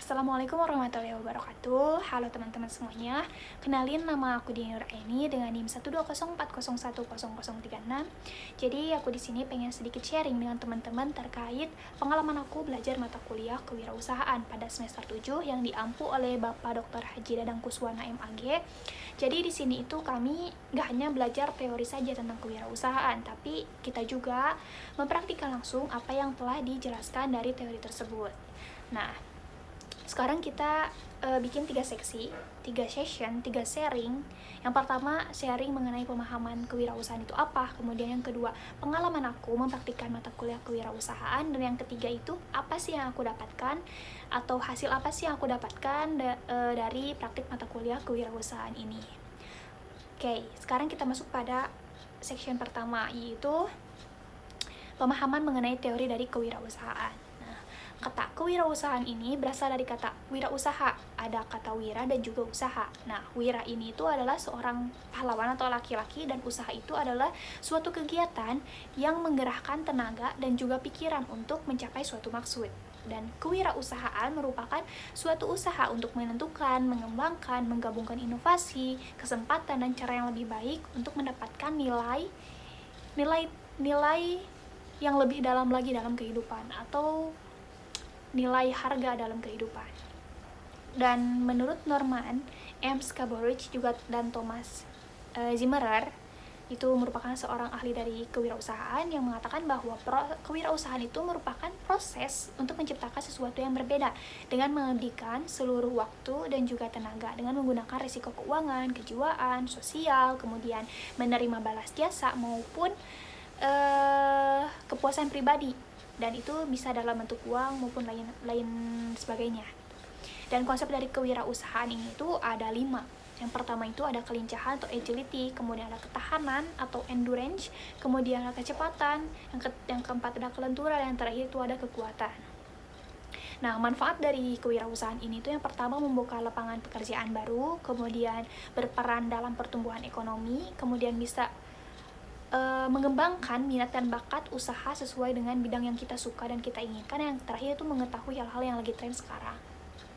Assalamualaikum warahmatullahi wabarakatuh. Halo teman-teman semuanya. Kenalin, nama aku Dini Nuraini dengan NIM 12040010036. Jadi aku di sini pengen sedikit sharing dengan teman-teman terkait pengalaman aku belajar mata kuliah kewirausahaan pada semester 7 yang diampu oleh Bapak Dr. Haji Dadang Kuswana MAG. Jadi di sini itu kami gak hanya belajar teori saja tentang kewirausahaan, tapi kita juga mempraktikkan langsung apa yang telah dijelaskan dari teori tersebut. Nah, sekarang kita bikin 3 seksi, 3 session, 3 sharing. Yang pertama, sharing mengenai pemahaman kewirausahaan itu apa. Kemudian yang kedua, pengalaman aku mempraktikkan mata kuliah kewirausahaan. Dan yang ketiga itu, apa sih yang aku dapatkan atau hasil apa sih yang aku dapatkan dari praktik mata kuliah kewirausahaan ini. Oke, sekarang kita masuk pada section pertama, yaitu pemahaman mengenai teori dari kewirausahaan. Kata kewirausahaan ini berasal dari kata wirausaha. Ada kata wira dan juga usaha. Nah, wira ini itu adalah seorang pahlawan atau laki-laki, dan usaha itu adalah suatu kegiatan yang menggerakkan tenaga dan juga pikiran untuk mencapai suatu maksud. Dan kewirausahaan merupakan suatu usaha untuk menentukan, mengembangkan, menggabungkan inovasi, kesempatan, dan cara yang lebih baik untuk mendapatkan nilai yang lebih dalam lagi dalam kehidupan, atau nilai harga dalam kehidupan. Dan menurut Norman M. Skaborich juga dan Thomas Zimmerer, itu merupakan seorang ahli dari kewirausahaan yang mengatakan bahwa kewirausahaan itu merupakan proses untuk menciptakan sesuatu yang berbeda dengan mengabdikan seluruh waktu dan juga tenaga dengan menggunakan risiko keuangan, kejiwaan, sosial, kemudian menerima balas jasa maupun kepuasan pribadi, dan itu bisa dalam bentuk uang maupun lain sebagainya. Dan konsep dari kewirausahaan ini itu ada 5. Yang pertama itu ada kelincahan atau agility, kemudian ada ketahanan atau endurance, kemudian ada kecepatan, yang keempat ada kelenturan, dan yang terakhir itu ada kekuatan. Nah, manfaat dari kewirausahaan ini tuh yang pertama membuka lapangan pekerjaan baru, kemudian berperan dalam pertumbuhan ekonomi, kemudian bisa mengembangkan minat dan bakat usaha sesuai dengan bidang yang kita suka dan kita inginkan. Yang terakhir itu mengetahui hal-hal yang lagi tren sekarang.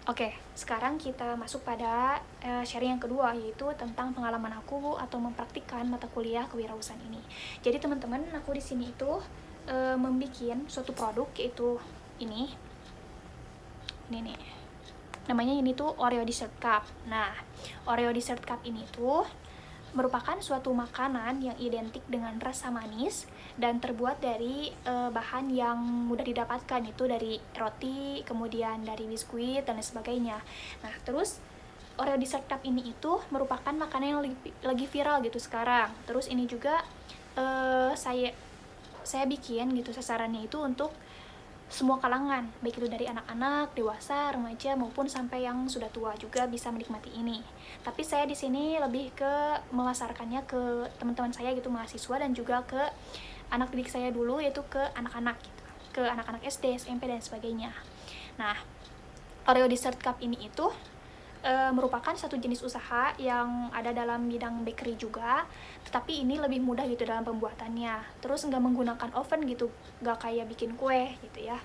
Oke, sekarang kita masuk pada sharing yang kedua, yaitu tentang pengalaman aku atau mempraktikkan mata kuliah kewirausahaan ini. Jadi teman-teman, aku di sini itu membuat suatu produk, yaitu ini nih. Namanya ini tuh Oreo Dessert Cup. Nah, Oreo Dessert Cup ini tuh merupakan suatu makanan yang identik dengan rasa manis dan terbuat dari bahan yang mudah didapatkan, itu dari roti, kemudian dari biskuit, dan lain sebagainya. Nah, terus Oreo Dessert Cup ini itu merupakan makanan yang lagi viral gitu sekarang. Terus ini juga saya bikin gitu, sasarannya itu untuk semua kalangan, baik itu dari anak-anak, dewasa, remaja, maupun sampai yang sudah tua juga bisa menikmati ini. Tapi saya di sini lebih ke memasarkannya ke teman-teman saya gitu, mahasiswa, dan juga ke anak didik saya dulu, yaitu ke anak-anak gitu, ke anak-anak SD, SMP, dan sebagainya. Nah, Oreo Dessert Cup ini itu merupakan satu jenis usaha yang ada dalam bidang bakery juga, tetapi ini lebih mudah gitu dalam pembuatannya. Terus nggak menggunakan oven gitu, nggak kayak bikin kue gitu ya.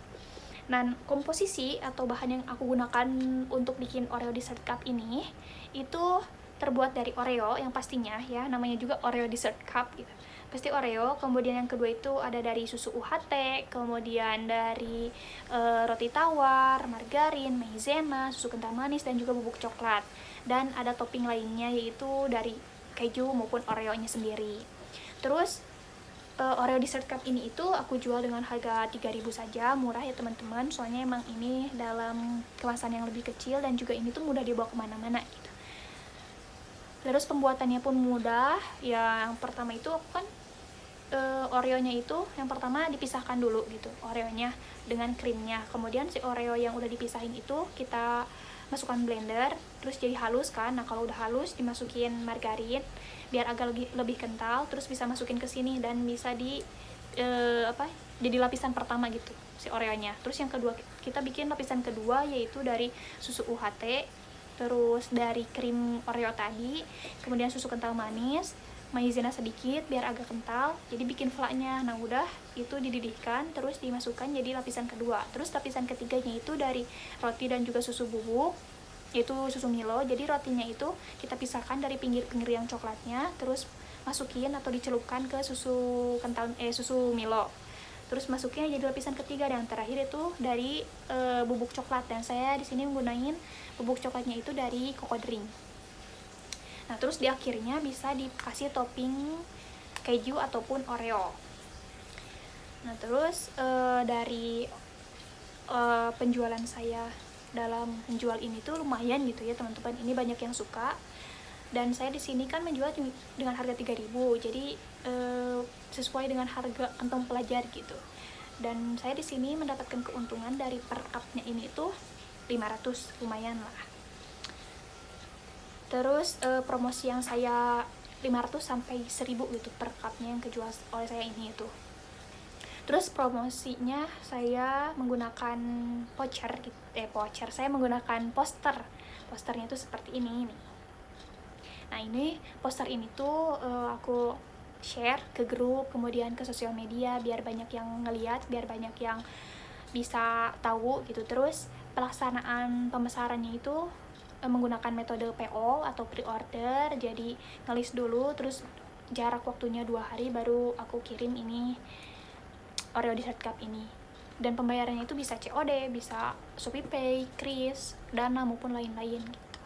Dan komposisi atau bahan yang aku gunakan untuk bikin Oreo Dessert Cup ini itu terbuat dari Oreo yang pastinya ya, namanya juga Oreo Dessert Cup gitu. Pasti Oreo, kemudian yang kedua itu ada dari susu UHT, kemudian dari roti tawar, margarin, maizena, susu kental manis, dan juga bubuk coklat. Dan ada topping lainnya yaitu dari keju maupun Oreo-nya sendiri. Terus Oreo Dessert Cup ini itu aku jual dengan harga 3.000 saja, murah ya teman-teman, soalnya emang ini dalam kemasan yang lebih kecil dan juga ini tuh mudah dibawa kemana-mana gitu. Terus pembuatannya pun mudah. Yang pertama itu aku kan Oreo-nya itu yang pertama dipisahkan dulu gitu, Oreo-nya dengan krimnya. Kemudian si Oreo yang udah dipisahin itu kita masukkan blender, terus jadi halus kan. Nah, kalau udah halus dimasukin margarin biar agak lebih kental, terus bisa masukin ke sini dan bisa jadi lapisan pertama gitu si Oreo-nya. Terus yang kedua kita bikin lapisan kedua, yaitu dari susu UHT, terus dari krim Oreo tadi, kemudian susu kental manis, maizena sedikit biar agak kental, jadi bikin flaknya. Nah udah itu dididihkan, terus dimasukkan jadi lapisan kedua. Terus lapisan ketiganya itu dari roti dan juga susu bubuk, itu susu Milo. Jadi rotinya itu kita pisahkan dari pinggir-pinggir yang coklatnya, terus masukin atau dicelupkan ke susu kental susu Milo. Terus masukin jadi lapisan ketiga, dan terakhir itu dari bubuk coklat, dan saya di sini menggunakan bubuk coklatnya itu dari Coco Drink. Nah terus di akhirnya bisa dikasih topping keju ataupun Oreo. Nah terus dari penjualan saya dalam menjual ini tuh lumayan gitu ya teman-teman, ini banyak yang suka. Dan saya di sini kan menjual dengan harga 3.000, jadi sesuai dengan harga kantong pelajar gitu. Dan saya di sini mendapatkan keuntungan dari per cupnya ini tuh 500, lumayan lah. Terus promosi yang saya 500 sampai 1000 gitu per cupnya yang kejual oleh saya ini itu. Terus promosinya saya menggunakan voucher gitu, voucher, saya menggunakan posternya itu seperti ini nih. Nah ini poster ini tuh aku share ke grup, kemudian ke sosial media biar banyak yang ngeliat, biar banyak yang bisa tahu gitu. Terus pelaksanaan pemesarannya itu menggunakan metode PO atau pre-order, jadi ngelis dulu, terus jarak waktunya 2 hari baru aku kirim ini Oreo Dessert Cup ini. Dan pembayarannya itu bisa COD, bisa ShopeePay, Kris, Dana maupun lain-lain gitu.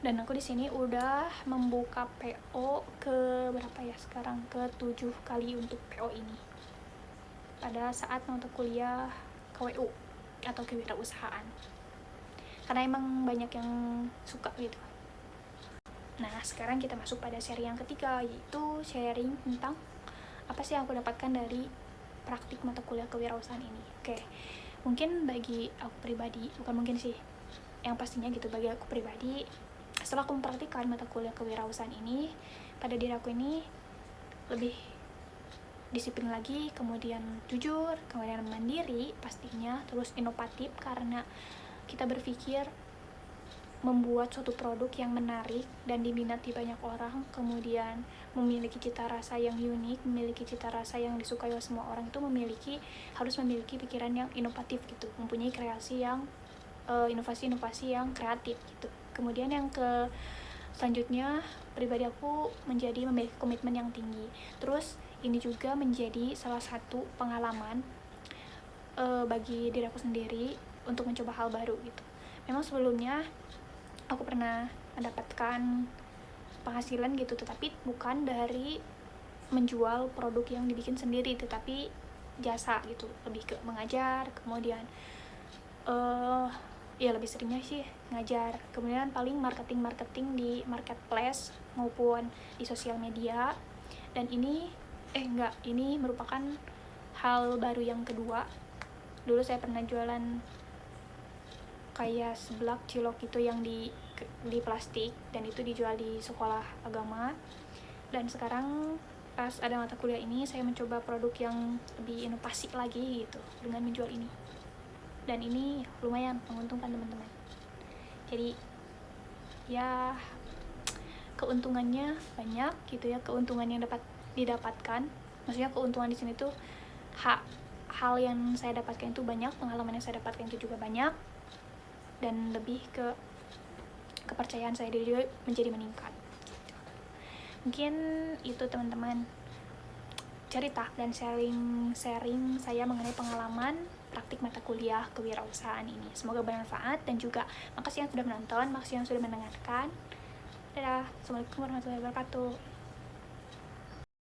Dan aku di sini udah membuka PO ke berapa ya sekarang, ke 7 kali untuk PO ini pada saat mata kuliah KWU atau kewirausahaan, karena emang banyak yang suka gitu. Nah sekarang kita masuk pada seri yang ketiga, yaitu sharing tentang apa sih yang aku dapatkan dari praktik mata kuliah kewirausahaan ini. Oke, mungkin bagi aku pribadi, bukan mungkin sih, yang pastinya gitu, bagi aku pribadi, setelah aku mempraktikkan mata kuliah kewirausahaan ini, pada diri aku ini lebih disiplin lagi, kemudian jujur, kemudian mandiri pastinya, terus inovatif karena kita berpikir membuat suatu produk yang menarik dan diminati banyak orang, kemudian memiliki cita rasa yang unik, memiliki cita rasa yang disukai oleh semua orang, itu harus memiliki pikiran yang inovatif gitu, mempunyai kreasi yang inovasi-inovasi yang kreatif gitu. Kemudian yang selanjutnya, pribadi aku memiliki komitmen yang tinggi. Terus ini juga menjadi salah satu pengalaman bagi diri aku sendiri untuk mencoba hal baru gitu. Memang sebelumnya aku pernah mendapatkan penghasilan gitu, tetapi bukan dari menjual produk yang dibikin sendiri, tetapi jasa gitu, lebih ke mengajar, kemudian ya lebih seringnya sih ngajar, kemudian paling marketing di marketplace maupun di sosial media. Dan ini ini merupakan hal baru yang kedua. Dulu saya pernah jualan kayak seblak cilok itu yang di plastik, dan itu dijual di sekolah agama. Dan sekarang pas ada mata kuliah ini, saya mencoba produk yang lebih inovasi lagi gitu dengan menjual ini, dan ini lumayan menguntungkan teman-teman. Jadi ya keuntungannya banyak gitu ya, keuntungan yang dapat didapatkan, maksudnya keuntungan di sini tuh hal yang saya dapatkan itu banyak, pengalaman yang saya dapatkan itu juga banyak, dan lebih ke kepercayaan saya diri juga menjadi meningkat. Mungkin itu teman-teman cerita dan sharing saya mengenai pengalaman praktik mata kuliah kewirausahaan ini. Semoga bermanfaat, dan juga makasih yang sudah menonton, makasih yang sudah mendengarkan. Dadah, assalamualaikum warahmatullahi wabarakatuh.